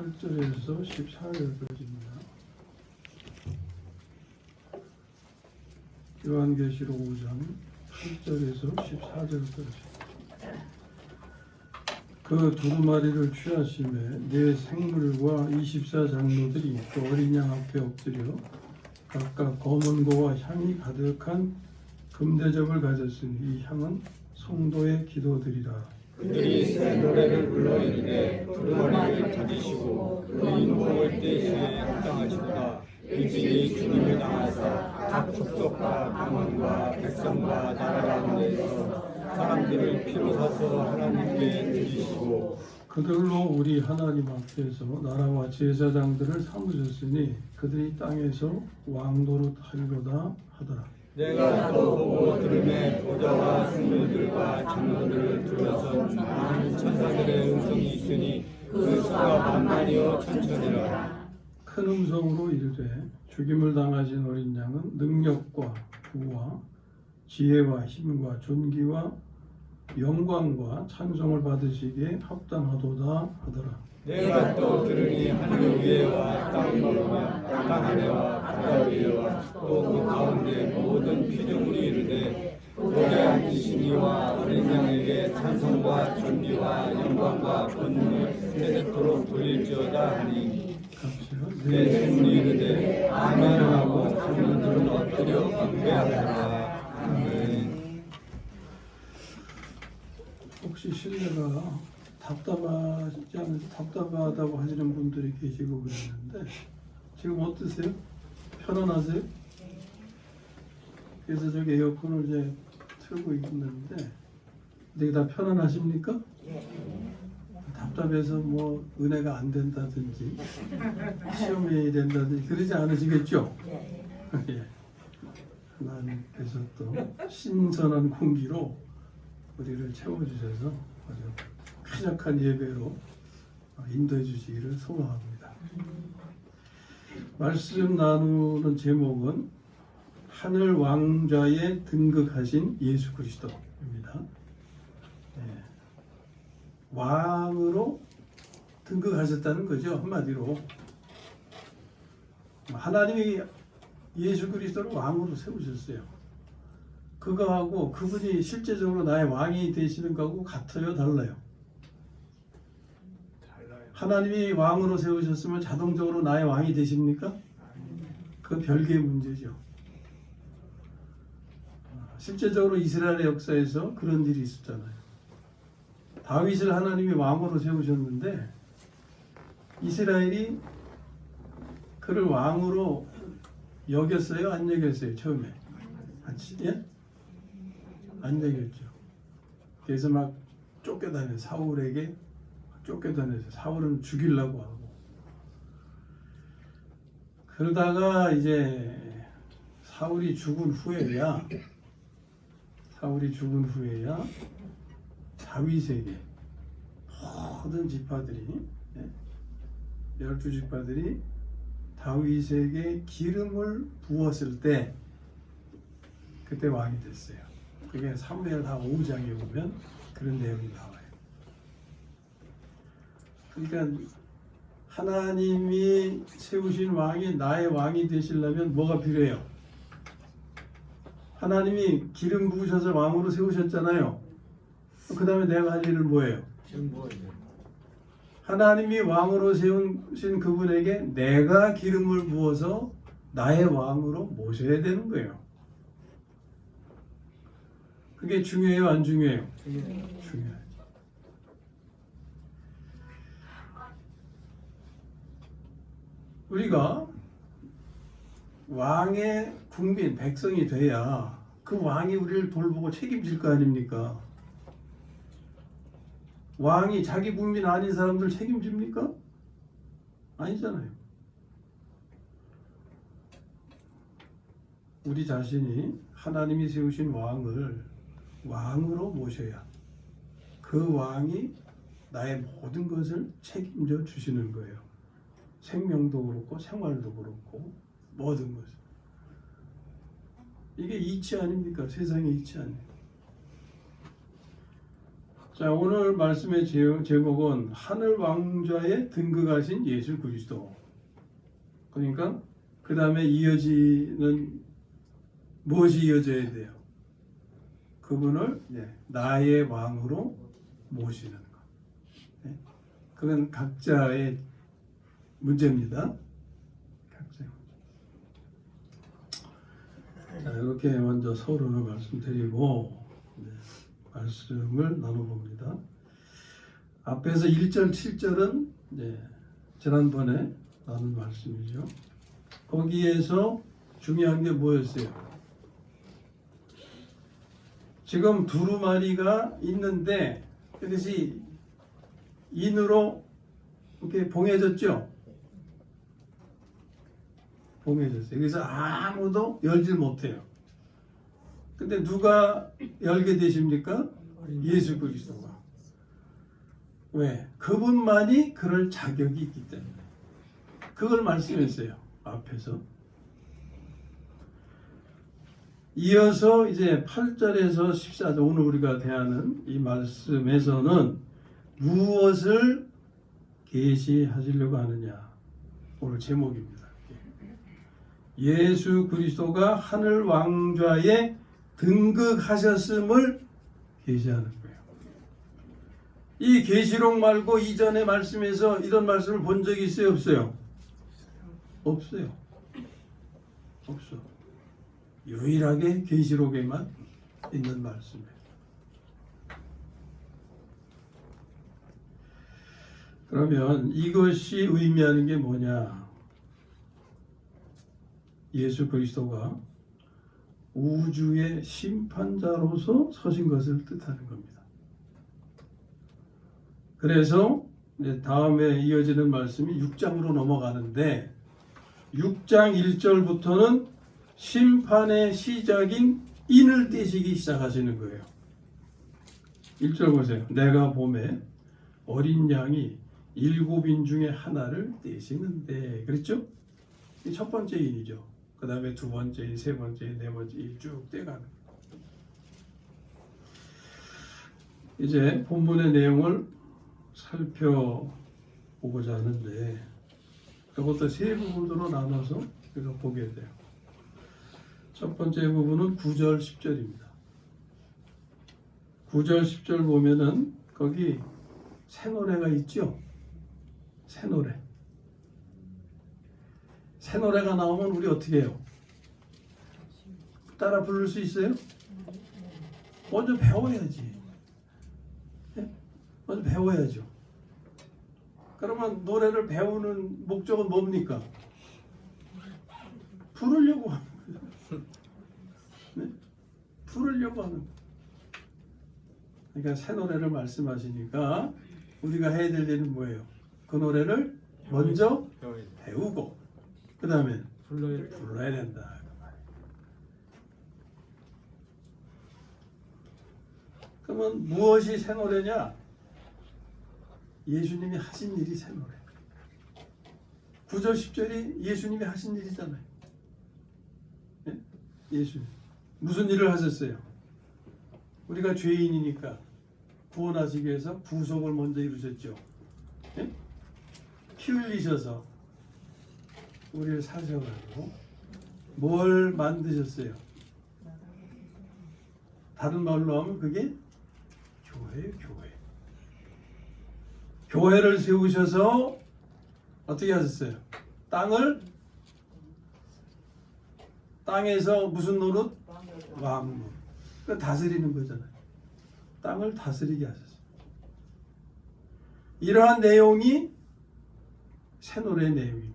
8절에서 14절까지입니다. 요한계시록 5장 8절에서 14절까지. 그 두루마리를 취하심에 네 생물과 24장로들이 또 어린 양 앞에 엎드려 각각 검은 고와 향이 가득한 금대접을 가졌으니 이 향은 성도의 기도들이라. 그들이 새 노래를 불러 이르되 두루마리를 가지시고 그 인공을 떼시에 합당하시도다. 일찍이 주님을 당하사 각 족속과 방언과 백성과 나라 가운데서 사람들을 피로 사서 하나님께 드리시고 그들로 우리 하나님 앞에서 나라와 제사장들을 삼으셨으니 그들이 땅에서 왕노릇 하리로다 하더라. 내가 또 보고 들음에 보좌와 승무들과 장로들을 둘러서 많은 천사들의 음성이 있으니 그 수가 만만이요 천천이라. 큰 음성으로 이르되 죽임을 당하신 어린 양은 능력과 부와 지혜와 힘과 존귀와 영광과 찬송을 받으시기에 합당하도다 하더라. 내가 또 들으니 하늘 위에와 땅 위에와 땅 아래와 바다 위에와 또 그 가운데 모든 피조물이 이르되 보좌에 앉으신 이와 어린 양에게 찬송과 존귀와 영광과 권능을 세세토록 돌릴지어다 하니 내 생물이 이르되 아멘하고 장로들은 엎드려 경배하더라. 아멘. 혹시 실내가 답답하다고 하시는 분들이 계시고 그랬는데 지금 어떠세요? 편안하세요? 그래서 저기 에어컨을 이제 틀고 있는데 이게 다 편안하십니까? 답답해서 뭐 은혜가 안 된다든지 시험이 된다든지 그러지 않으시겠죠? 예. 하나님께서 또 신선한 공기로 우리를 채워주셔서 아주 쾌적한 예배로 인도해 주시기를 소망합니다. 말씀 나누는 제목은 하늘 왕좌에 등극하신 예수 그리스도입니다. 네. 왕으로 등극하셨다는 거죠. 한마디로 하나님이 예수 그리스도를 왕으로 세우셨어요. 그거하고 그분이 실제적으로 나의 왕이 되시는 거하고 같아요? 달라요? 하나님이 왕으로 세우셨으면 자동적으로 나의 왕이 되십니까? 그 별개의 문제죠. 실제적으로 이스라엘의 역사에서 그런 일이 있었잖아요. 다윗을 하나님이 왕으로 세우셨는데 이스라엘이 그를 왕으로 여겼어요? 안 여겼어요? 처음에? 예? 안 여겼죠. 그래서 막 쫓겨다녀요. 사울에게 쫓겨다녀서 사울은 죽이려고 하고 그러다가 이제 사울이 죽은 후에야 다윗에게 모든 지파들이 12지파들이 다윗에게 기름을 부었을 때 그때 왕이 됐어요. 그게 사무엘하 5장에 보면 그런 내용이 나와요. 그러니까 하나님이 세우신 왕이 나의 왕이 되시려면 뭐가 필요해요? 하나님이 기름 부으셔서 왕으로 세우셨잖아요. 그 다음에 내가 할 일은 뭐예요? 하나님이 왕으로 세우신 그분에게 내가 기름을 부어서 나의 왕으로 모셔야 되는 거예요. 그게 중요해요? 안 중요해요? 중요해요. 우리가 왕의 국민, 백성이 돼야 그 왕이 우리를 돌보고 책임질 거 아닙니까? 왕이 자기 국민 아닌 사람들 책임집니까? 아니잖아요. 우리 자신이 하나님이 세우신 왕을 왕으로 모셔야 그 왕이 나의 모든 것을 책임져 주시는 거예요. 생명도 그렇고 생활도 그렇고 모든 것을. 이게 이치 아닙니까? 세상의 이치 아닙니까? 자, 오늘 말씀의 제목은 하늘 왕좌에 등극하신 예수 그리스도. 그러니까 그 다음에 이어지는 무엇이 이어져야 돼요? 그분을 나의 왕으로 모시는 것. 그건 각자의 문제입니다. 각자의 문제. 자, 이렇게 먼저 서론을 말씀드리고 말씀을 나눠봅니다. 앞에서 1절, 7절은 지난번에 나눈 말씀이죠. 거기에서 중요한 게 뭐였어요? 지금 두루마리가 있는데 그것이 인으로 이렇게 봉해졌죠? 봉해졌어요. 그래서 아무도 열질 못해요. 근데 누가 열게 되십니까? 예수 그리스도가. 왜? 그분만이 그럴 자격이 있기 때문에. 그걸 말씀했어요. 앞에서. 이어서 이제 8절에서 14절 오늘 우리가 대하는 이 말씀에서는 무엇을 계시하시려고 하느냐. 오늘 제목입니다. 예수 그리스도가 하늘 왕좌에 등극하셨음을 계시하는 거예요. 이 계시록 말고 이전의 말씀에서 이런 말씀을 본 적이 있어요? 없어요? 없어요. 없어. 유일하게 계시록에만 있는 말씀이에요. 그러면 이것이 의미하는 게 뭐냐? 예수 그리스도가 우주의 심판자로서 서신 것을 뜻하는 겁니다. 그래서 다음에 이어지는 말씀이 6장으로 넘어가는데 6장 1절부터는 심판의 시작인 인을 떼시기 시작하시는 거예요. 1절 보세요. 내가 봄에 어린 양이 7인 중에 하나를 떼시는데, 그랬죠? 이 첫 번째 인이죠. 그 다음에 두 번째 인, 세 번째 인, 네 번째 인 쭉 떼가는 거예요. 이제 본문의 내용을 살펴보고자 하는데 그것도 세 부분으로 나눠서 우리가 보게 돼요. 첫 번째 부분은 9절 10절입니다. 9절 10절 보면은 거기 새 노래가 있죠. 새 노래. 새 노래가 나오면 우리 어떻게 해요? 따라 부를 수 있어요? 먼저 배워야지. 먼저 배워야죠. 그러면 노래를 배우는 목적은 뭡니까? 부르려고 하는 거예요. 네? 부르려고 하는 거예요. 그러니까 새 노래를 말씀하시니까 우리가 해야 될 일은 뭐예요? 그 노래를 먼저 배우고 그 다음에 불러야 된다. 그러면 무엇이 새 노래냐? 예수님이 하신 일이 새 노래. 9절 10절이 예수님이 하신 일이잖아요. 예? 예수님 무슨 일을 하셨어요? 우리가 죄인이니까 구원하시기 위해서 구속을 먼저 이루셨죠. 예? 피 흘리셔서 우리를 사셔가지고 뭘 만드셨어요? 다른 말로 하면 그게 교회예요. 교회. 교회를 세우셔서 어떻게 하셨어요? 땅에서 무슨 노릇? 왕노릇. 그러니까 다스리는 거잖아요. 땅을 다스리게 하셨어요. 이러한 내용이 새 노래의 내용인 거예요.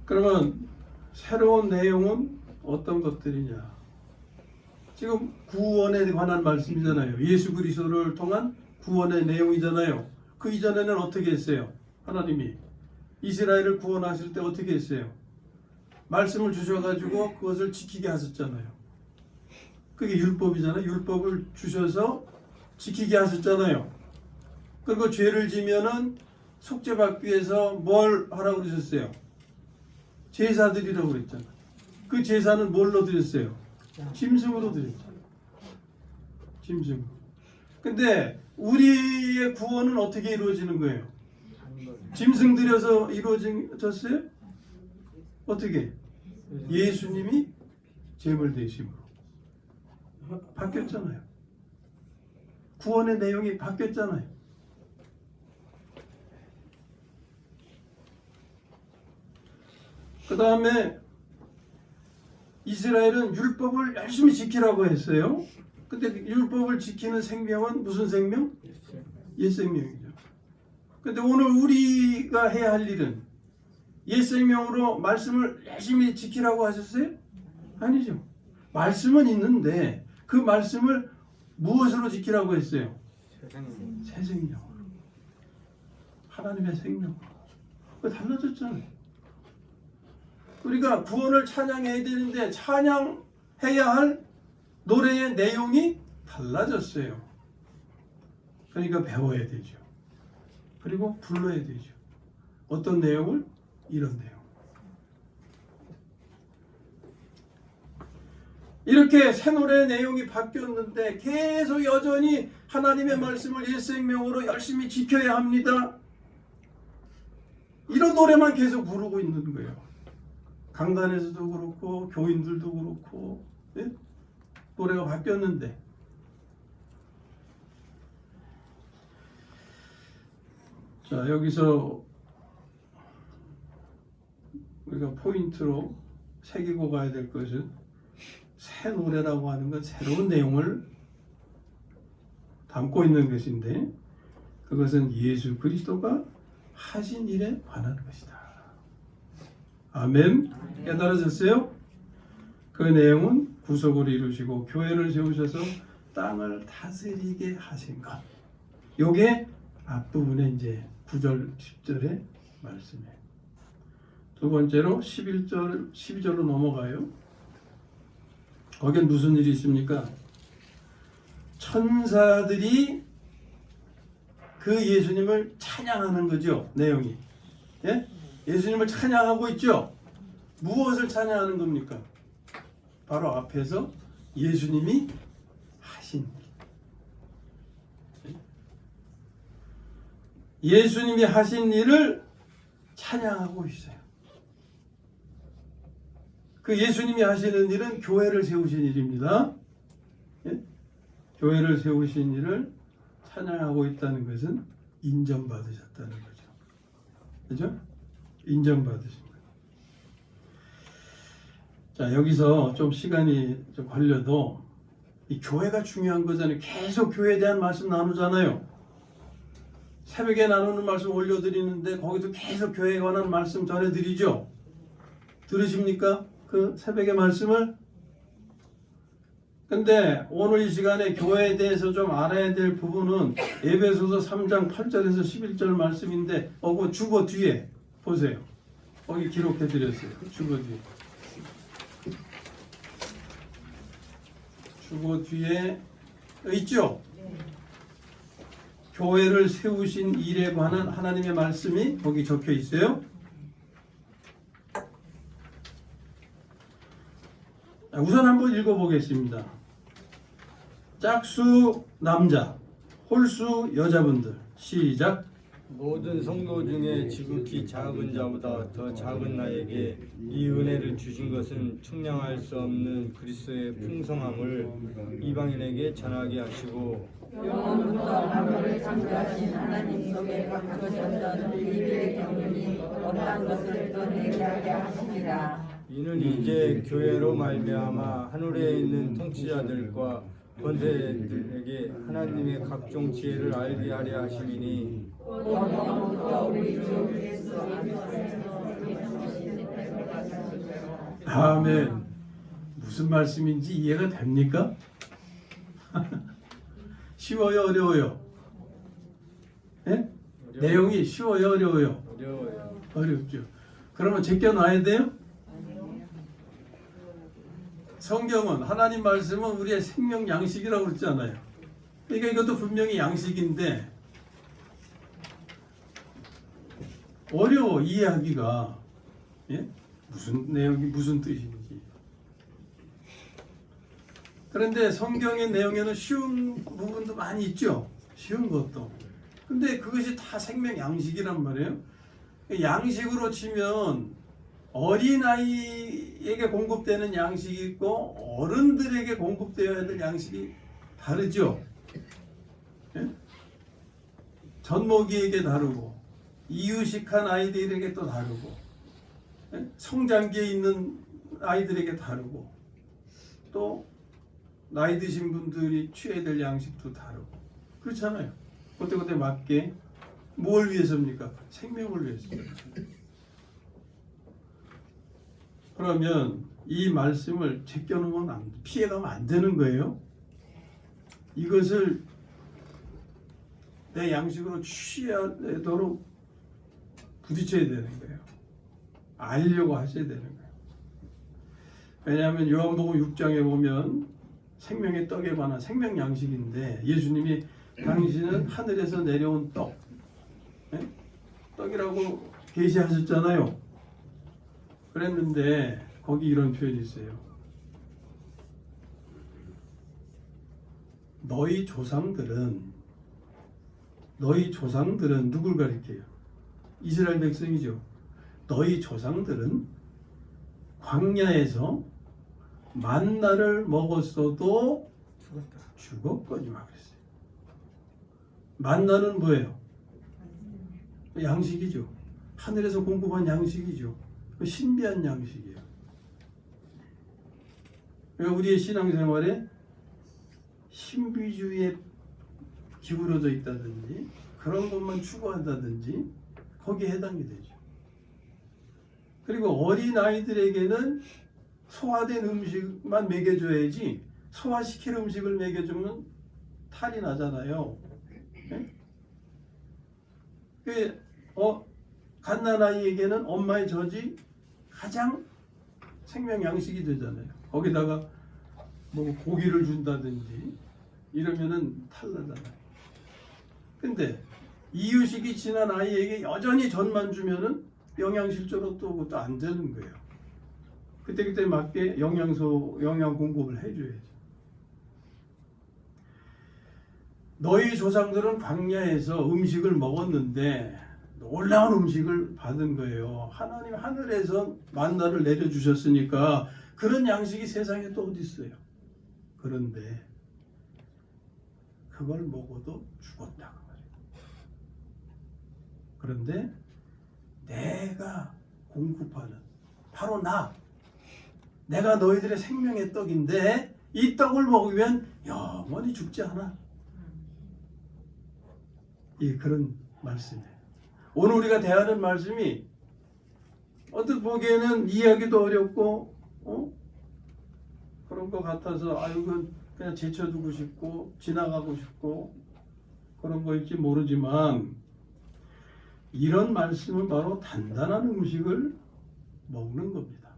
그러면 새로운 내용은 어떤 것들이냐? 지금 구원에 관한 말씀이잖아요. 예수 그리스도를 통한 구원의 내용이잖아요. 그 이전에는 어떻게 했어요? 하나님이 이스라엘을 구원하실 때 어떻게 했어요? 말씀을 주셔가지고 그것을 지키게 하셨잖아요. 그게 율법이잖아요. 율법을 주셔서 지키게 하셨잖아요. 그리고 죄를 지면은 속죄받기 위해서 뭘 하라고 그러셨어요? 제사드리라고 그랬잖아요. 그 제사는 뭘로 드렸어요? 짐승으로 드렸죠. 짐승. 근데 우리의 구원은 어떻게 이루어지는 거예요? 짐승 들여서 이루어졌어요? 어떻게? 예수님이 제물 대심으로 바뀌었잖아요. 구원의 내용이 바뀌었잖아요. 그 다음에 이스라엘은 율법을 열심히 지키라고 했어요. 근데 율법을 지키는 생명은 무슨 생명? 옛 생명이죠. 근데 오늘 우리가 해야 할 일은 옛 생명으로 말씀을 열심히 지키라고 하셨어요? 아니죠. 말씀은 있는데 그 말씀을 무엇으로 지키라고 했어요? 새 생명. 하나님의 생명. 그거 달라졌잖아요. 우리가 구원을 찬양해야 되는데 찬양해야 할 노래의 내용이 달라졌어요. 그러니까 배워야 되죠. 그리고 불러야 되죠. 어떤 내용을? 이런 내용. 이렇게 새 노래의 내용이 바뀌었는데 계속 여전히 하나님의 말씀을 옛 생명으로 열심히 지켜야 합니다. 이런 노래만 계속 부르고 있는 거예요. 강단에서도 그렇고 교인들도 그렇고, 예? 노래가 바뀌었는데 자, 여기서 우리가 포인트로 새기고 가야 될 것은 새 노래라고 하는 건 새로운 내용을 담고 있는 것인데 그것은 예수 그리스도가 하신 일에 관한 것이다. 아멘. 깨달아졌어요? 그 내용은 구속을 이루시고 교회를 세우셔서 땅을 다스리게 하신 것. 요게 앞부분에 이제 9절, 10절의 말씀이에요. 두 번째로 11절, 12절로 넘어가요. 거긴 무슨 일이 있습니까? 천사들이 그 예수님을 찬양하는 거죠. 내용이. 예? 예수님을 찬양하고 있죠. 무엇을 찬양하는 겁니까? 바로 앞에서 예수님이 하신 일. 예수님이 하신 일을 찬양하고 있어요. 그 예수님이 하시는 일은 교회를 세우신 일입니다. 예? 교회를 세우신 일을 찬양하고 있다는 것은 인정받으셨다는 거죠. 그죠? 인정받으신 거예요. 자, 여기서 좀 시간이 좀 걸려도 이 교회가 중요한 거잖아요. 계속 교회에 대한 말씀 나누잖아요. 새벽에 나누는 말씀 올려드리는데 거기도 계속 교회에 관한 말씀 전해드리죠. 들으십니까? 그 새벽의 말씀을. 근데 오늘 이 시간에 교회에 대해서 좀 알아야 될 부분은 에베소서 3장 8절에서 11절 말씀인데 그 주보 뒤에 보세요. 거기 기록해 드렸어요. 주보 뒤에. 주보 뒤에 있죠? 교회를 세우신 일에 관한 하나님의 말씀이 거기 적혀 있어요. 우선 한번 읽어보겠습니다. 짝수 남자, 홀수 여자분들. 시작. 모든 성도 중에 지극히 작은 자보다 더 작은 나에게 이 은혜를 주신 것은 측량할 수 없는 그리스도의 풍성함을 이방인에게 전하게 하시고 영원부터 만물을 창조하신 하나님 속에 감춰졌던 비밀의 경륜이 어떠한 것을 떠내게 하시니라. 이는 이제 교회로 말미암아 하늘에 있는 통치자들과 권세들에게 하나님의 각종 지혜를 알게 하려 하심이니 영원부터 우리 주 그리스도 아멘. 무슨 말씀인지 이해가 됩니까? 쉬워요, 어려워요? 예? 내용이 쉬워요, 어려워요? 어려워요. 어렵죠. 그러면 제껴놔야 돼요? 성경은 하나님 말씀은 우리의 생명 양식이라고 그랬잖아요. 그러니까 이것도 분명히 양식인데 어려워 이해하기가. 예? 무슨 내용이 무슨 뜻인지. 그런데 성경의 내용에는 쉬운 부분도 많이 있죠. 쉬운 것도. 근데 그것이 다 생명 양식이란 말이에요. 양식으로 치면 어린아이에게 공급되는 양식이 있고 어른들에게 공급되어야 될 양식이 다르죠. 예? 젖먹이에게 다르고 이유식한 아이들에게 또 다르고 예? 성장기에 있는 아이들에게 다르고 또 나이 드신 분들이 취해야 될 양식도 다르고 그렇잖아요. 그때 맞게 뭘 위해서입니까? 생명을 위해서입니다. 그러면 이 말씀을 제껴놓으면 피해가면 안 되는 거예요. 이것을 내 양식으로 취하도록 부딪혀야 되는 거예요. 알려고 하셔야 되는 거예요. 왜냐하면 요한복음 6장에 보면 생명의 떡에 관한 생명 양식인데 예수님이 당신은 하늘에서 내려온 떡, 예? 떡이라고 계시하셨잖아요. 그랬는데 거기 이런 표현이 있어요. 너희 조상들은 누굴 가리켜요? 이스라엘 백성이죠. 너희 조상들은 광야에서 만나를 먹었어도 죽었거니와 그랬어요. 만나는 뭐예요? 양식이죠. 하늘에서 공급한 양식이죠. 신비한 양식이에요. 그러니까 우리의 신앙생활에 신비주의에 기울어져 있다든지 그런 것만 추구한다든지 거기에 해당이 되죠. 그리고 어린아이들에게는 소화된 음식만 먹여줘야지 소화시킬 음식을 먹여주면 탈이 나잖아요. 네? 갓난아이에게는 엄마의 젖이 가장 생명 양식이 되잖아요. 거기다가 뭐 고기를 준다든지 이러면은 탈나잖아요. 근데 이유식이 지난 아이에게 여전히 젖만 주면은 영양실조로 또 그것도 안 되는 거예요. 그때 맞게 영양 공급을 해줘야죠. 너희 조상들은 광야에서 음식을 먹었는데 놀라운 음식을 받은 거예요. 하나님 하늘에서 만나를 내려주셨으니까 그런 양식이 세상에 또 어디 있어요. 그런데 그걸 먹어도 죽었다고 말이에요. 그런데 내가 공급하는 바로 내가 너희들의 생명의 떡인데 이 떡을 먹으면 영원히 죽지 않아. 그런 말씀이에요. 오늘 우리가 대하는 말씀이 어떻게 보기에는 이해하기도 어렵고 그런 것 같아서 그냥 제쳐두고 싶고 지나가고 싶고 그런 거일지 모르지만 이런 말씀은 바로 단단한 음식을 먹는 겁니다.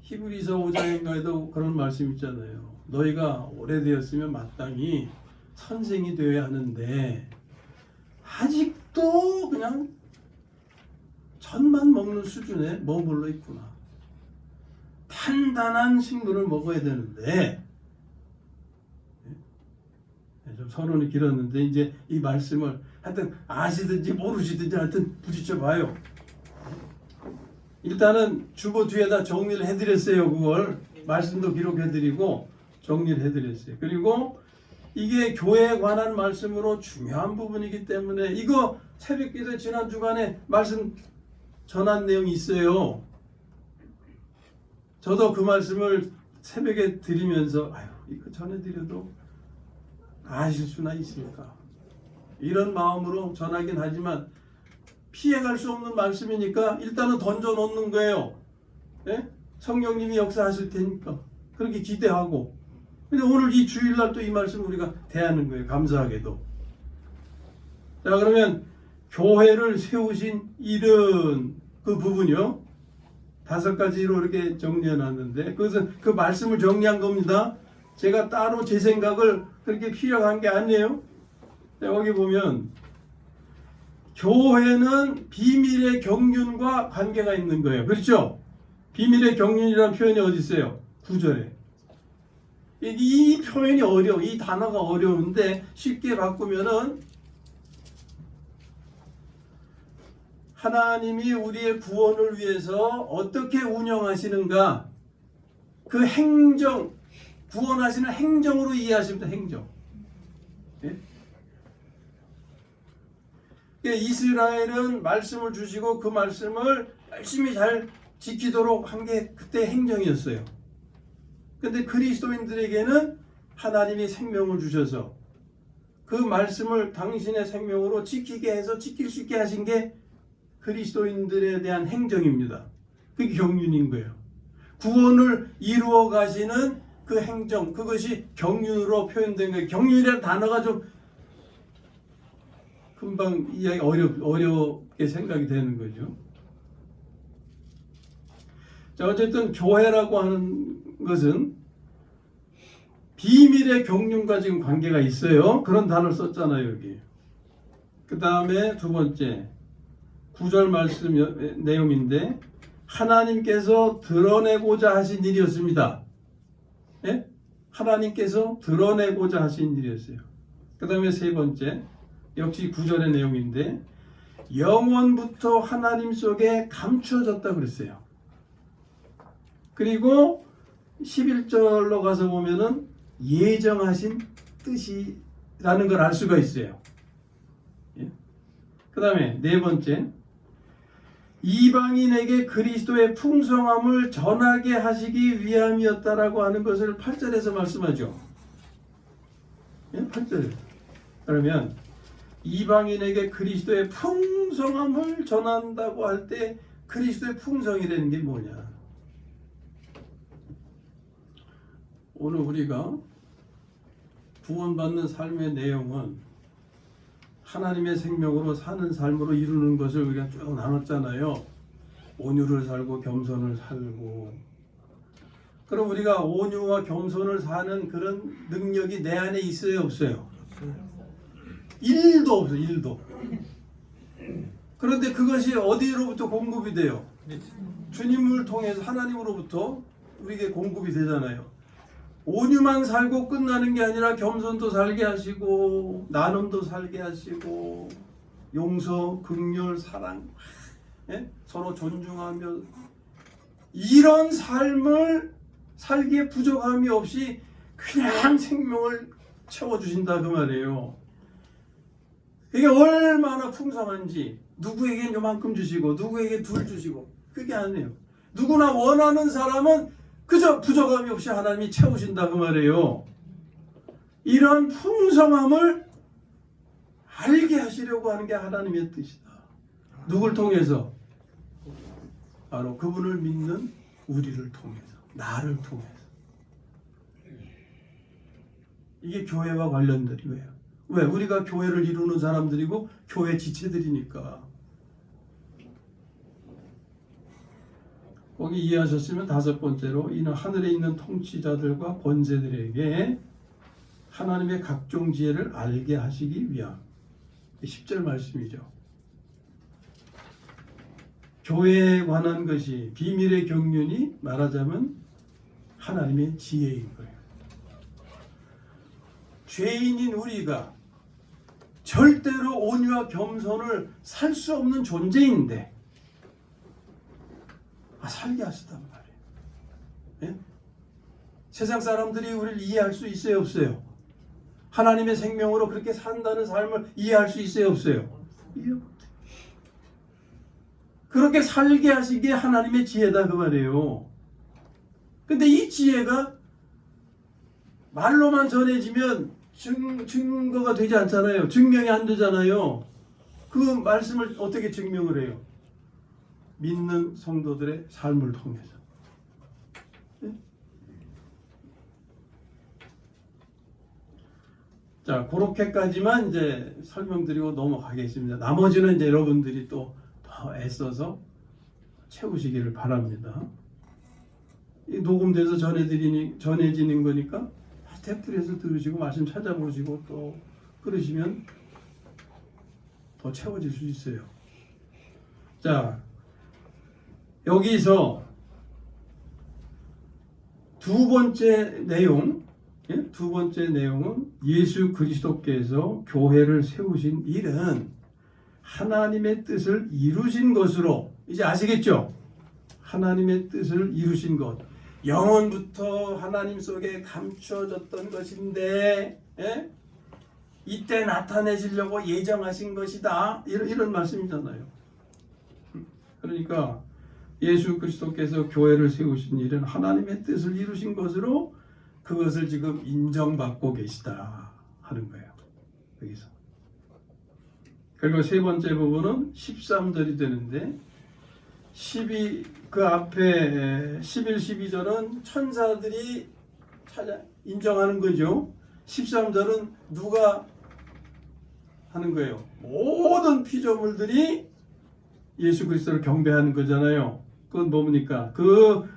히브리서 5장인가에도 그런 말씀 있잖아요. 너희가 오래되었으면 마땅히 선생이 되어야 하는데 아직도 그냥 젖만 먹는 수준에 머물러 있구나. 단단한 식물을 먹어야 되는데 좀 서론이 길었는데 이제 이 말씀을 하여튼 아시든지 모르시든지 하여튼 부딪혀 봐요. 일단은 주보 뒤에다 정리를 해드렸어요. 그걸 말씀도 기록해드리고 정리를 해드렸어요. 그리고 이게 교회에 관한 말씀으로 중요한 부분이기 때문에 이거 새벽기도 지난 주간에 말씀 전한 내용이 있어요. 저도 그 말씀을 새벽에 드리면서 이거 전해드려도 아실 수나 있습니까? 이런 마음으로 전하긴 하지만 피해갈 수 없는 말씀이니까 일단은 던져놓는 거예요. 네? 성령님이 역사하실 테니까 그렇게 기대하고. 근데 오늘 이 주일날 또 이 말씀 우리가 대하는 거예요. 감사하게도. 자, 그러면 교회를 세우신 일은 그 부분이요. 5가지로 이렇게 정리해놨는데 그것은 그 말씀을 정리한 겁니다. 제가 따로 제 생각을 그렇게 피력한 게 아니에요. 자, 여기 보면 교회는 비밀의 경륜과 관계가 있는 거예요. 그렇죠? 비밀의 경륜이라는 표현이 어디 있어요? 9절에. 이 표현이 어려워. 이 단어가 어려운데 쉽게 바꾸면은 하나님이 우리의 구원을 위해서 어떻게 운영하시는가, 그 행정, 구원하시는 행정으로 이해하시면 됩니다. 행정. 예? 이스라엘은 말씀을 주시고 그 말씀을 열심히 잘 지키도록 한 게 그때 행정이었어요. 근데 그리스도인들에게는 하나님이 생명을 주셔서 그 말씀을 당신의 생명으로 지키게 해서 지킬 수 있게 하신 게 그리스도인들에 대한 행정입니다. 그게 경륜인 거예요. 구원을 이루어 가시는 그 행정, 그것이 경륜으로 표현된 거예요. 경륜이라는 단어가 좀 금방 이야기 어렵게 생각이 되는 거죠. 자, 어쨌든 교회라고 하는 것은 비밀의 경륜과 지금 관계가 있어요. 그런 단어를 썼잖아요, 여기. 그 다음에 두 번째 9절 말씀 내용인데, 하나님께서 드러내고자 하신 일이었습니다. 예? 하나님께서 드러내고자 하신 일이었어요. 그 다음에 세 번째, 역시 9절의 내용인데, 영원부터 하나님 속에 감추어졌다 그랬어요. 그리고 11절로 가서 보면은 예정하신 뜻이라는 걸 알 수가 있어요. 예? 그 다음에 네 번째, 이방인에게 그리스도의 풍성함을 전하게 하시기 위함이었다라고 하는 것을 8절에서 말씀하죠. 예? 8절. 그러면 이방인에게 그리스도의 풍성함을 전한다고 할 때 그리스도의 풍성이라는 게 뭐냐? 오늘 우리가 구원받는 삶의 내용은 하나님의 생명으로 사는 삶으로 이루는 것을 우리가 쭉 나눴잖아요. 온유를 살고 겸손을 살고. 그럼 우리가 온유와 겸손을 사는 그런 능력이 내 안에 있어요, 없어요? 1도 없어요. 1도. 그런데 그것이 어디로부터 공급이 돼요? 주님을 통해서 하나님으로부터 우리에게 공급이 되잖아요. 온유만 살고 끝나는 게 아니라 겸손도 살게 하시고 나눔도 살게 하시고 용서, 긍휼, 사랑, 예? 서로 존중하며 이런 삶을 살기에 부족함이 없이 그냥 생명을 채워주신다 그 말이에요. 이게 얼마나 풍성한지, 누구에겐 요만큼 주시고 누구에게 둘 주시고, 그게 아니에요. 누구나 원하는 사람은 그저 부족함이 없이 하나님이 채우신다 그 말이에요. 이런 풍성함을 알게 하시려고 하는 게 하나님의 뜻이다. 누굴 통해서? 바로 그분을 믿는 우리를 통해서, 나를 통해서. 이게 교회와 관련된 거예요. 왜? 우리가 교회를 이루는 사람들이고 교회 지체들이니까. 거기 이해하셨으면 다섯 번째로, 이는 하늘에 있는 통치자들과 권세들에게 하나님의 각종 지혜를 알게 하시기 위함. 10절 말씀이죠. 교회에 관한 것이, 비밀의 경륜이 말하자면 하나님의 지혜인 거예요. 죄인인 우리가 절대로 온유와 겸손을 살 수 없는 존재인데 살게 하셨단 말이에요. 예? 세상 사람들이 우리를 이해할 수 있어요, 없어요? 하나님의 생명으로 그렇게 산다는 삶을 이해할 수 있어요, 없어요? 이해 못해요. 그렇게 살게 하신 게 하나님의 지혜다 그 말이에요. 근데 이 지혜가 말로만 전해지면 증거가 되지 않잖아요. 증명이 안 되잖아요. 그 말씀을 어떻게 증명을 해요? 믿는 성도들의 삶을 통해서. 네? 자, 그렇게까지만 이제 설명드리고 넘어가겠습니다. 나머지는 이제 여러분들이 또 더 애써서 채우시기를 바랍니다. 이 녹음돼서 전해지는 거니까 탭들에서 들으시고 말씀 찾아보시고 또 그러시면 더 채워질 수 있어요. 자, 여기서 두 번째 내용, 예? 두 번째 내용은 예수 그리스도께서 교회를 세우신 일은 하나님의 뜻을 이루신 것으로, 이제 아시겠죠? 하나님의 뜻을 이루신 것, 영원부터 하나님 속에 감추어졌던 것인데 예? 이때 나타내시려고 예정하신 것이다, 이런 말씀이잖아요. 그러니까 예수 그리스도께서 교회를 세우신 일은 하나님의 뜻을 이루신 것으로 그것을 지금 인정받고 계시다 하는 거예요. 여기서. 그리고 세 번째 부분은 13절이 되는데, 그 앞에 11, 12절은 천사들이 인정하는 거죠. 13절은 누가 하는 거예요? 모든 피조물들이 예수 그리스도를 경배하는 거잖아요. 그건 뭡니까? 그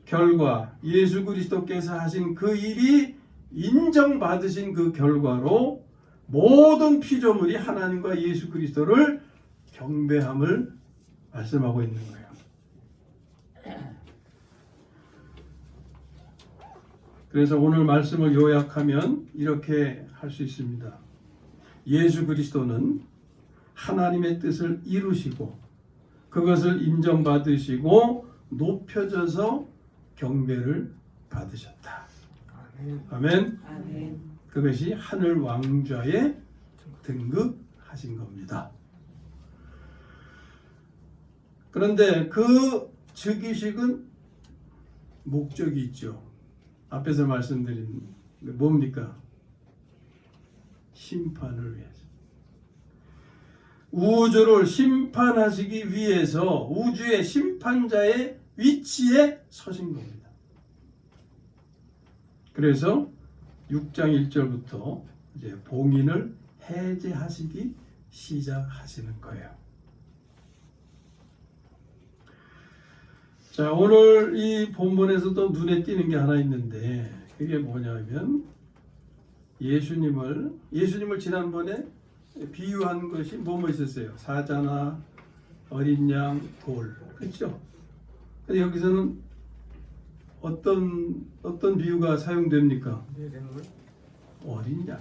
결과, 예수 그리스도께서 하신 그 일이 인정받으신 그 결과로 모든 피조물이 하나님과 예수 그리스도를 경배함을 말씀하고 있는 거예요. 그래서 오늘 말씀을 요약하면 이렇게 할 수 있습니다. 예수 그리스도는 하나님의 뜻을 이루시고 그것을 인정받으시고 높여져서 경배를 받으셨다. 아멘. 아멘. 그것이 하늘 왕좌에 등극하신 겁니다. 그런데 그 즉위식은 목적이 있죠. 앞에서 말씀드린 뭡니까? 심판을 위해서. 우주를 심판하시기 위해서 우주의 심판자의 위치에 서신 겁니다. 그래서 6장 1절부터 이제 봉인을 해제하시기 시작하시는 거예요. 자, 오늘 이 본문에서도 눈에 띄는 게 하나 있는데, 그게 뭐냐면 예수님을 지난번에 비유한 것이 뭐뭐 있었어요? 사자나 어린 양, 돌, 그렇죠? 근데 여기서는 어떤 비유가 사용됩니까? 어린 양,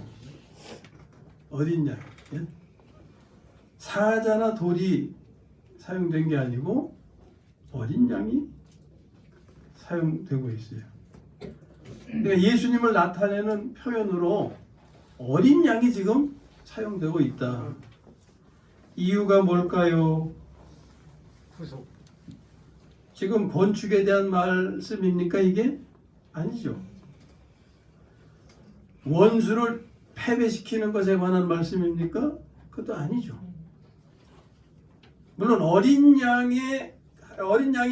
어린 양. 예? 사자나 돌이 사용된 게 아니고 어린 양이 사용되고 있어요. 그러니까 예수님을 나타내는 표현으로 어린 양이 지금 사용되고 있다. 이유가 뭘까요? 후속. 지금 건축에 대한 말씀입니까 이게? 아니죠. 원수를 패배시키는 것에 관한 말씀입니까? 그것도 아니죠. 물론 어린 양이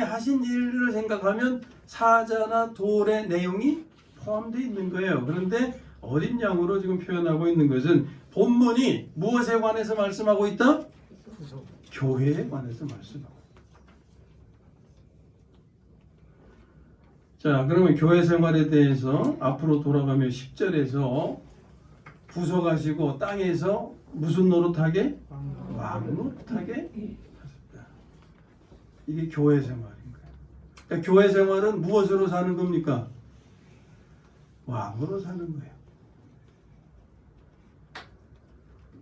하신 일을 생각하면 사자나 돌의 내용이 포함되어 있는 거예요. 그런데 어린 양으로 지금 표현하고 있는 것은 본문이 무엇에 관해서 말씀하고 있다? 후속. 교회에 관해서 말씀하고. 자, 그러면 교회 생활에 대해서 앞으로 돌아가면 10절에서 부서가시고 땅에서 무슨 노릇하게? 왕 노릇하게 하셨다. 이게 교회 생활인 거예요. 그러니까 교회 생활은 무엇으로 사는 겁니까? 왕으로 사는 거예요.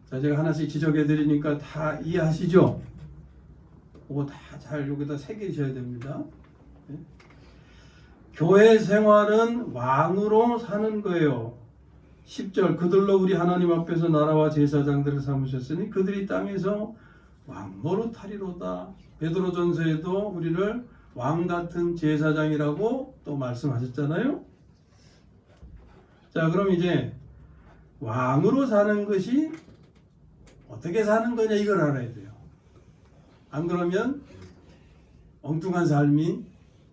자, 제가 하나씩 지적해 드리니까 다 이해하시죠? 그거 다 잘 여기다 새기셔야 됩니다. 네? 교회 생활은 왕으로 사는 거예요. 10절, 그들로 우리 하나님 앞에서 나라와 제사장들을 삼으셨으니 그들이 땅에서 왕 노릇하리로다. 베드로전서에도 우리를 왕 같은 제사장이라고 또 말씀하셨잖아요. 자, 그럼 이제 왕으로 사는 것이 어떻게 사는 거냐, 이걸 알아야 돼요. 안 그러면 엉뚱한 삶이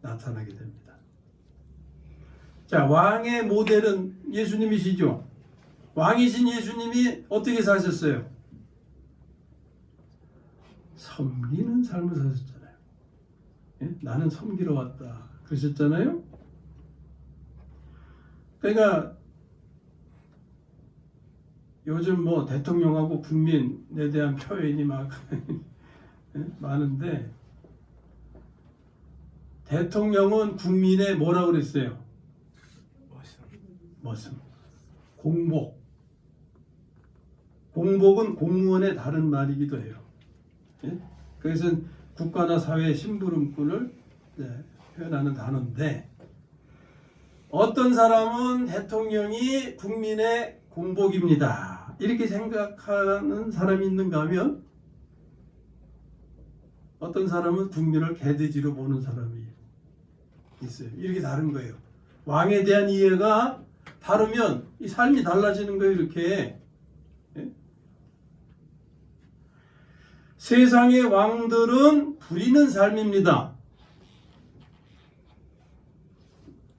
나타나게 됩니다. 자, 왕의 모델은 예수님이시죠. 왕이신 예수님이 어떻게 사셨어요? 섬기는 삶을 사셨잖아요. 예? 나는 섬기러 왔다 그러셨잖아요. 그러니까 요즘 뭐 대통령하고 국민에 대한 표현이 막 많은데, 대통령은 국민의 뭐라고 그랬어요? 머슴. 공복. 공복은 공무원의 다른 말이기도 해요. 예? 그래서 국가나 사회의 심부름꾼을 표현하는 단어인데, 어떤 사람은 대통령이 국민의 공복입니다, 이렇게 생각하는 사람이 있는가 하면, 어떤 사람은 국민을 개돼지로 보는 사람이 있어요. 이렇게 다른 거예요. 왕에 대한 이해가 다르면 이 삶이 달라지는 거예요. 이렇게. 예? 세상의 왕들은 부리는 삶입니다.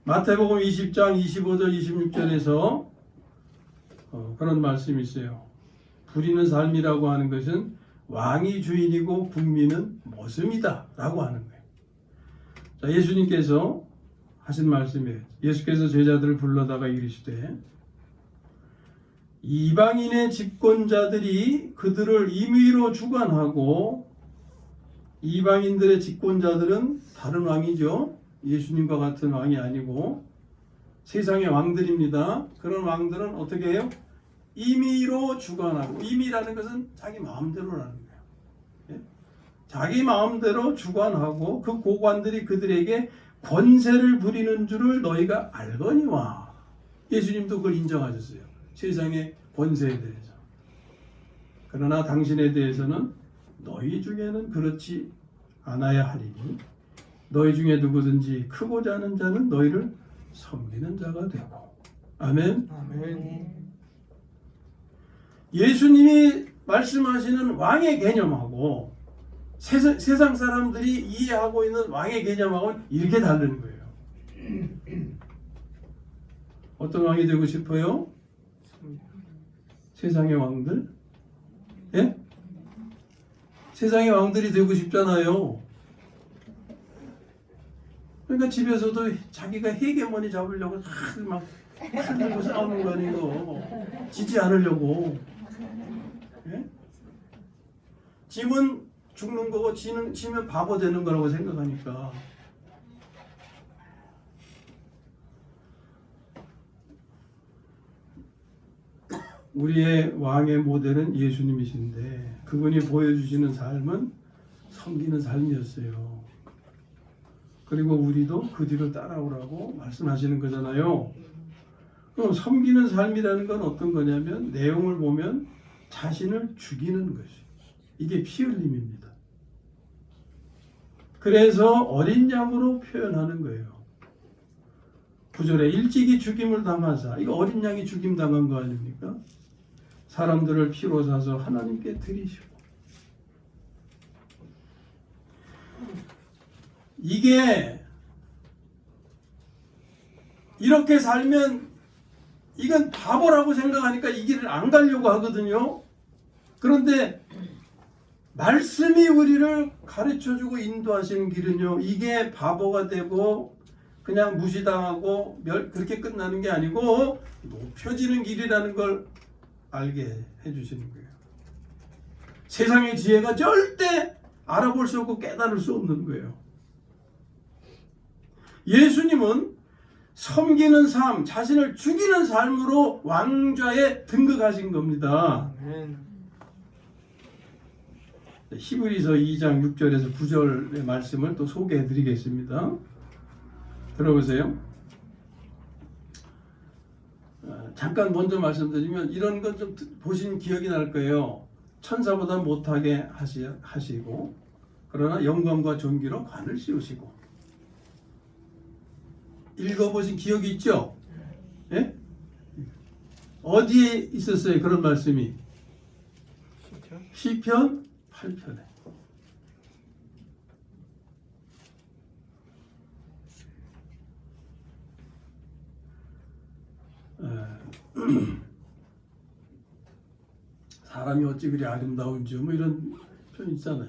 마태복음 20장 25절 26절에서 그런 말씀이 있어요. 부리는 삶이라고 하는 것은 왕이 주인이고 국민은 모습이다 라고 하는 거예요. 자, 예수님께서 하신 말씀이에요. 예수께서 제자들을 불러다가 이르시되, 이방인의 집권자들이 그들을 임의로 주관하고, 이방인들의 집권자들은 다른 왕이죠. 예수님과 같은 왕이 아니고 세상의 왕들입니다. 그런 왕들은 어떻게 해요? 임의로 주관하고, 임의라는 것은 자기 마음대로라는 거예요. 예? 자기 마음대로 주관하고 그 고관들이 그들에게 권세를 부리는 줄을 너희가 알거니와. 예수님도 그걸 인정하셨어요. 세상의 권세에 대해서. 그러나 당신에 대해서는 너희 중에는 그렇지 않아야 하리니 너희 중에 누구든지 크고자 하는 자는 너희를 섬기는 자가 되고. 아멘. 아멘. 예수님이 말씀하시는 왕의 개념하고 세상 사람들이 이해하고 있는 왕의 개념하고는 이렇게 다른 거예요. 어떤 왕이 되고 싶어요? 세상의 왕들? 예? 세상의 왕들이 되고 싶잖아요. 그러니까 집에서도 자기가 헤게모니 잡으려고 막 칼 들고 싸우는 거 아니고, 지지 않으려고. 예? 짐은 죽는 거고 지면 바보 되는 거라고 생각하니까. 우리의 왕의 모델은 예수님이신데 그분이 보여주시는 삶은 섬기는 삶이었어요. 그리고 우리도 그 뒤로 따라오라고 말씀하시는 거잖아요. 그럼 섬기는 삶이라는 건 어떤 거냐면, 내용을 보면 자신을 죽이는 것이, 이게 피 흘림입니다. 그래서 어린 양으로 표현하는 거예요. 9절에 일찍이 죽임을 당하사, 이거 어린 양이 죽임 당한 거 아닙니까? 사람들을 피로 사서 하나님께 드리시고. 이게 이렇게 살면 이건 바보라고 생각하니까 이 길을 안 가려고 하거든요. 그런데 말씀이 우리를 가르쳐주고 인도하시는 길은요, 이게 바보가 되고 그냥 무시당하고 그렇게 끝나는 게 아니고 높여지는 길이라는 걸 알게 해주시는 거예요. 세상의 지혜가 절대 알아볼 수 없고 깨달을 수 없는 거예요. 예수님은 섬기는 삶, 자신을 죽이는 삶으로 왕좌에 등극하신 겁니다. 아멘. 히브리서 2장 6절에서 9절의 말씀을 또 소개해 드리겠습니다. 들어보세요. 잠깐 먼저 말씀드리면, 이런 건 좀 보신 기억이 날 거예요. 천사보다 못하게 하시고, 그러나 영광과 존귀로 관을 씌우시고. 읽어보신 기억이 있죠? 예? 어디에 있었어요? 그런 말씀이? 시편 8편에. 사람이 어찌 그리 아름다운지 뭐 이런 표현 있잖아요.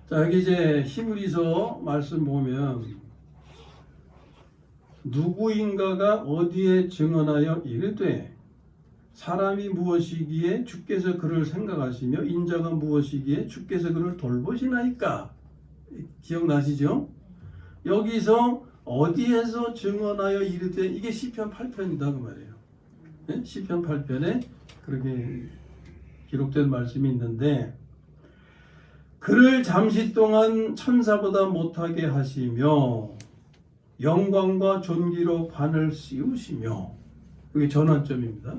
자, 여기 이제 히브리서 말씀 보면, 누구인가가 어디에 증언하여 이르되 사람이 무엇이기에 주께서 그를 생각하시며 인자가 무엇이기에 주께서 그를 돌보시나이까. 기억나시죠? 여기서 어디에서 증언하여 이르되, 이게 시편 8편이다 그 말이에요. 시편 8편에 그렇게 기록된 말씀이 있는데, 그를 잠시 동안 천사보다 못하게 하시며 영광과 존귀로 관을 씌우시며, 그게 전환점입니다.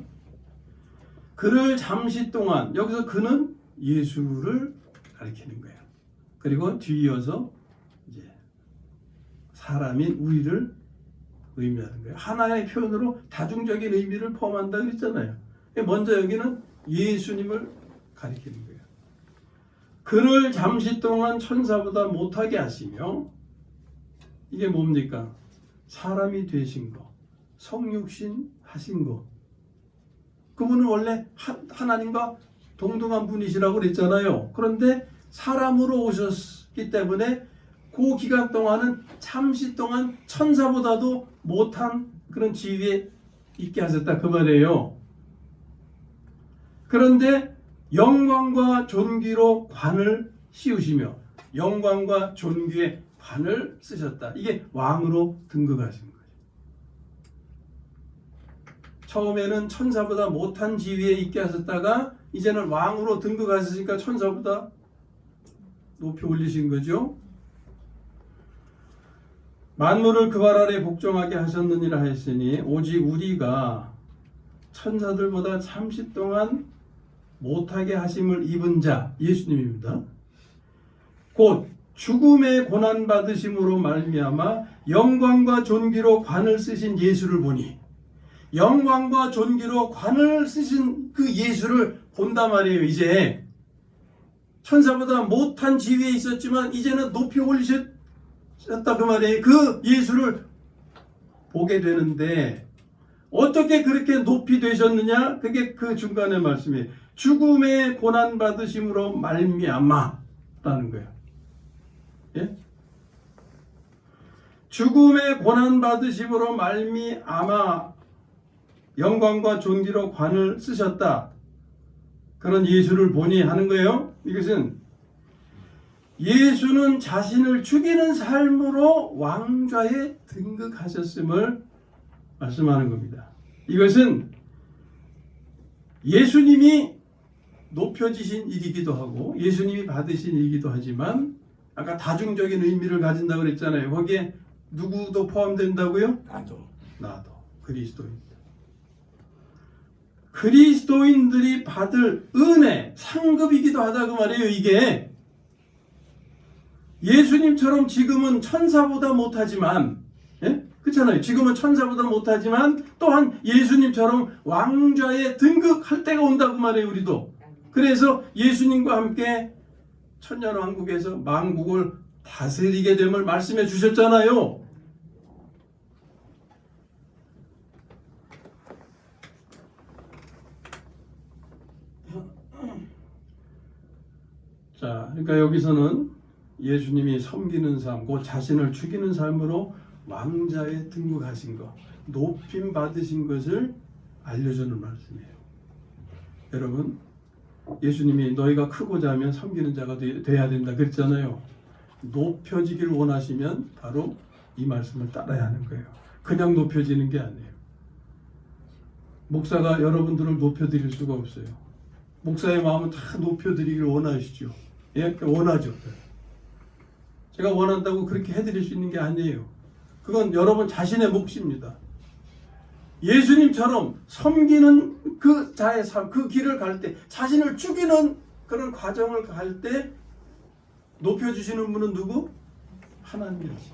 그를 잠시 동안, 여기서 그는 예수를 가리키는 거예요. 그리고 뒤이어서 이제 사람인 우리를 의미하는 거예요. 하나의 표현으로 다중적인 의미를 포함한다 그랬잖아요. 먼저 여기는 예수님을 가리키는 거예요. 그를 잠시 동안 천사보다 못하게 하시며, 이게 뭡니까? 사람이 되신 거, 성육신 하신 거. 그분은 원래 하나님과 동등한 분이시라고 그랬잖아요. 그런데 사람으로 오셨기 때문에 그 기간 동안은 잠시 동안 천사보다도 못한 그런 지위에 있게 하셨다 그 말이에요. 그런데 영광과 존귀로 관을 씌우시며, 영광과 존귀의 관을 쓰셨다. 이게 왕으로 등극하신 거예요. 처음에는 천사보다 못한 지위에 있게 하셨다가 이제는 왕으로 등극하셨으니까 천사보다 높이 올리신 거죠. 만물을 그 발 아래 복종하게 하셨느니라 했으니 오직 우리가 천사들보다 잠시 동안 못하게 하심을 입은 자, 예수님입니다. 곧 죽음의 고난 받으심으로 말미암아 영광과 존귀로 관을 쓰신 예수를 보니, 영광과 존귀로 관을 쓰신 그 예수를 본단 말이에요. 이제 천사보다 못한 지위에 있었지만 이제는 높이 올리셨다 그 말이에요. 그 예수를 보게 되는데, 어떻게 그렇게 높이 되셨느냐? 그게 그 중간의 말씀이에요. 죽음의 고난 받으심으로 말미암아라는 거예요. 예? 죽음의 고난 받으심으로 말미암아 영광과 존귀로 관을 쓰셨다. 그런 예수를 보니 하는 거예요. 이것은 예수는 자신을 죽이는 삶으로 왕좌에 등극하셨음을 말씀하는 겁니다. 이것은 예수님이 높여지신 일이기도 하고 예수님이 받으신 일이기도 하지만, 아까 다중적인 의미를 가진다고 그랬잖아요. 거기에 누구도 포함된다고요? 나도 그리스도입니다. 그리스도인들이 받을 은혜, 상급이기도 하다 그 말이에요. 이게 예수님처럼 지금은 천사보다 못하지만, 예? 그렇잖아요. 지금은 천사보다 못하지만 또한 예수님처럼 왕좌에 등극할 때가 온다고 말해요. 우리도. 그래서 예수님과 함께 천년왕국에서 만국을 다스리게 됨을 말씀해 주셨잖아요. 자, 그러니까 여기서는 예수님이 섬기는 삶, 곧 자신을 죽이는 삶으로 왕좌에 등극하신 것, 높임 받으신 것을 알려주는 말씀이에요. 여러분, 예수님이 너희가 크고자 하면 섬기는 자가 돼야 된다 그랬잖아요. 높여지길 원하시면 바로 이 말씀을 따라야 하는 거예요. 그냥 높여지는 게 아니에요. 목사가 여러분들을 높여드릴 수가 없어요. 목사의 마음은 다 높여드리길 원하시죠. 예? 원하죠. 제가 원한다고 그렇게 해드릴 수 있는 게 아니에요. 그건 여러분 자신의 몫입니다. 예수님처럼 섬기는 그 자의 삶, 그 길을 갈 때, 자신을 죽이는 그런 과정을 갈 때 높여주시는 분은 누구? 하나님이지.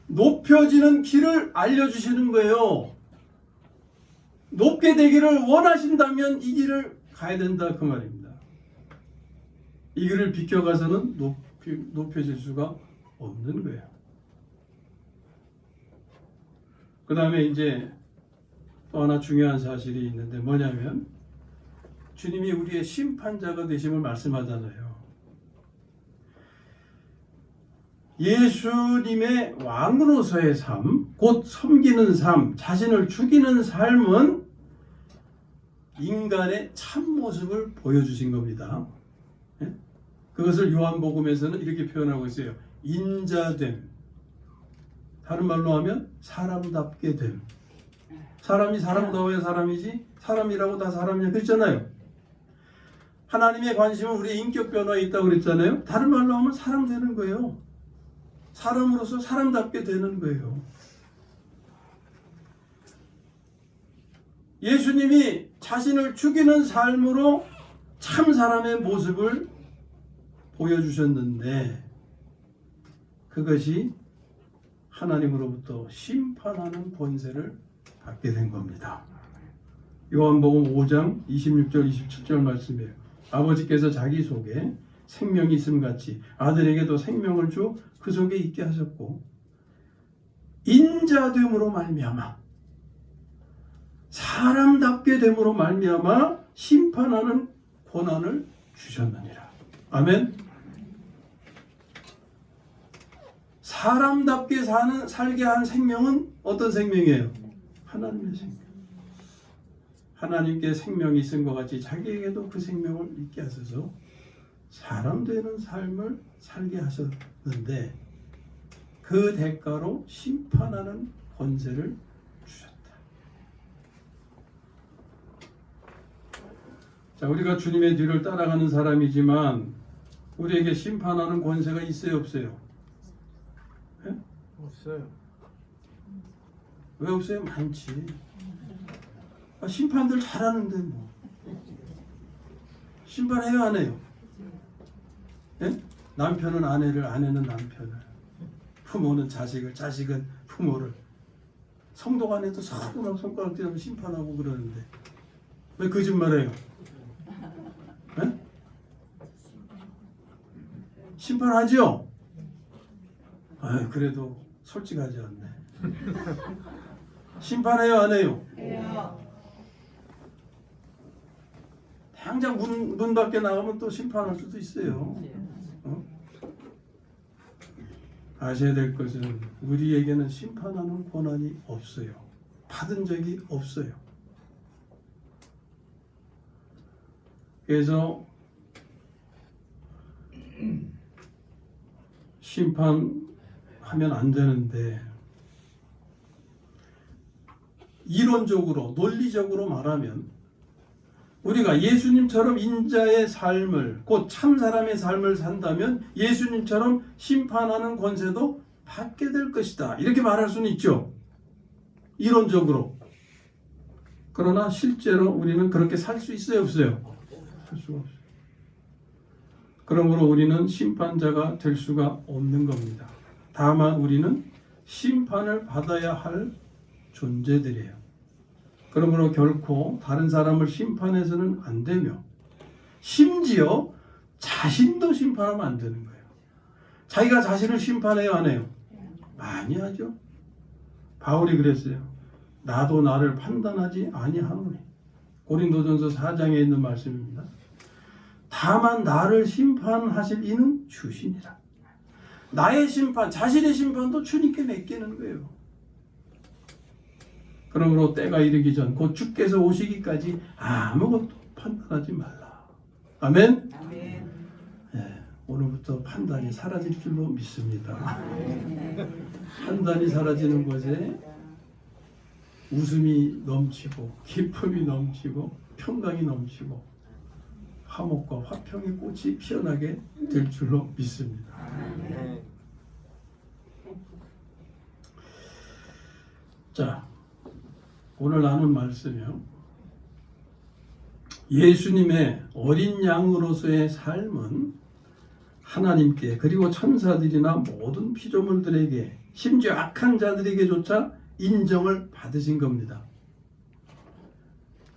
높여지는 길을 알려주시는 거예요. 높게 되기를 원하신다면 이 길을 가야 된다 그 말입니다. 이 길을 비껴가서는 높여질 수가 없는 거예요. 그 다음에 이제 또 하나 중요한 사실이 있는데 뭐냐면, 주님이 우리의 심판자가 되심을 말씀하잖아요. 예수님의 왕으로서의 삶, 곧 섬기는 삶, 자신을 죽이는 삶은 인간의 참모습을 보여주신 겁니다. 그것을 요한복음에서는 이렇게 표현하고 있어요. 인자됨, 다른 말로 하면 사람답게 됨. 사람이 사람다워야 사람이지 사람이라고 다 사람이냐 그랬잖아요. 하나님의 관심은 우리의 인격 변화에 있다고 그랬잖아요. 다른 말로 하면 사람 되는 거예요. 사람으로서 사람답게 되는 거예요. 예수님이 자신을 죽이는 삶으로 참 사람의 모습을 보여주셨는데 그것이 하나님으로부터 심판하는 권세를 받게 된 겁니다. 요한복음 5장 26절 27절 말씀이에요. 아버지께서 자기 속에 생명이 있음 같이 아들에게도 생명을 주 그 속에 있게 하셨고 인자됨으로 말미암아 사람답게 됨으로 말미암아 심판하는 권한을 주셨느니라. 아멘. 사람답게 살게 한 생명은 어떤 생명이에요? 하나님의 생명. 하나님께 생명이 있은 것 같이 자기에게도 그 생명을 있게 하셔서 사람 되는 삶을 살게 하셨는데 그 대가로 심판하는 권세를 주셨다. 자, 우리가 주님의 뒤를 따라가는 사람이지만 우리에게 심판하는 권세가 있어요, 없어요? 네? 없어요. 왜 없어요? 많지. 심판들 잘하는데 뭐. 심판해요, 안 해요? 네? 남편은 아내를, 아내는 남편을, 부모는 자식을, 자식은 부모를. 성도 간에도 서로 손가락 떼면 심판하고 그러는데 왜 거짓말해요? 네? 심판하죠? 아유, 그래도 솔직하지 않네. 심판해요, 안 해요? 해요. 당장 문 밖에 나가면 또 심판할 수도 있어요. 아셔야 될 것은 우리에게는 심판하는 권한이 없어요. 받은 적이 없어요. 그래서 심판하면 안 되는데 이론적으로 논리적으로 말하면 우리가 예수님처럼 인자의 삶을 곧 참사람의 삶을 산다면 예수님처럼 심판하는 권세도 받게 될 것이다. 이렇게 말할 수는 있죠. 이론적으로. 그러나 실제로 우리는 그렇게 살 수 있어요, 없어요? 살 수가 없어요. 그러므로 우리는 심판자가 될 수가 없는 겁니다. 다만 우리는 심판을 받아야 할 존재들이에요. 그러므로 결코 다른 사람을 심판해서는 안 되며 심지어 자신도 심판하면 안 되는 거예요. 자기가 자신을 심판해요, 안 해요? 많이 하죠. 바울이 그랬어요. 나도 나를 판단하지 아니하노니. 고린도전서 4장에 있는 말씀입니다. 다만 나를 심판하실 이는 주시니라. 나의 심판, 자신의 심판도 주님께 맡기는 거예요. 그러므로 때가 이르기 전 곧 주께서 오시기까지 아무것도 판단하지 말라. 아멘? 아멘. 네, 오늘부터 판단이 사라질 줄로 믿습니다. 판단이 사라지는 곳에 웃음이 넘치고 기쁨이 넘치고 평강이 넘치고 화목과 화평의 꽃이 피어나게 될 줄로 믿습니다. 자, 오늘 나눈 말씀이요. 예수님의 어린 양으로서의 삶은 하나님께 그리고 천사들이나 모든 피조물들에게 심지어 악한 자들에게조차 인정을 받으신 겁니다.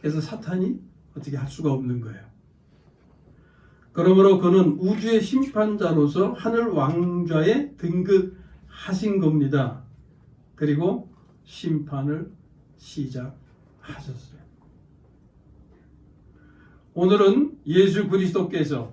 그래서 사탄이 어떻게 할 수가 없는 거예요. 그러므로 그는 우주의 심판자로서 하늘 왕좌에 등극하신 겁니다. 그리고 심판을 시작하셨어요. 오늘은 예수 그리스도께서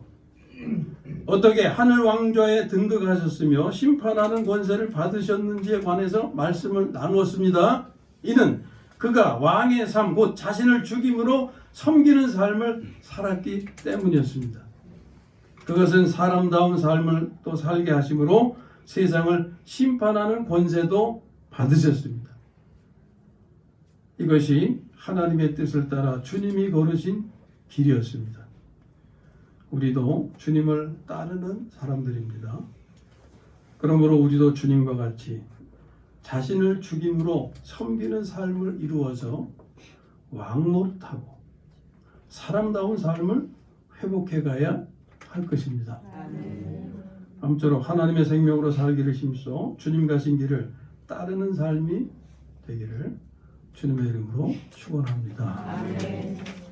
어떻게 하늘 왕좌에 등극하셨으며 심판하는 권세를 받으셨는지에 관해서 말씀을 나누었습니다. 이는 그가 왕의 삶, 곧 자신을 죽임으로 섬기는 삶을 살았기 때문이었습니다. 그것은 사람다운 삶을 또 살게 하심으로 세상을 심판하는 권세도 받으셨습니다. 이것이 하나님의 뜻을 따라 주님이 걸으신 길이었습니다. 우리도 주님을 따르는 사람들입니다. 그러므로 우리도 주님과 같이 자신을 죽임으로 섬기는 삶을 이루어서 왕노릇하고 사람다운 삶을 회복해 가야 할 것입니다. 아무쪼록 하나님의 생명으로 살기를 힘써 주님 가신 길을 따르는 삶이 되기를 주님의 이름으로 축원합니다. 아멘.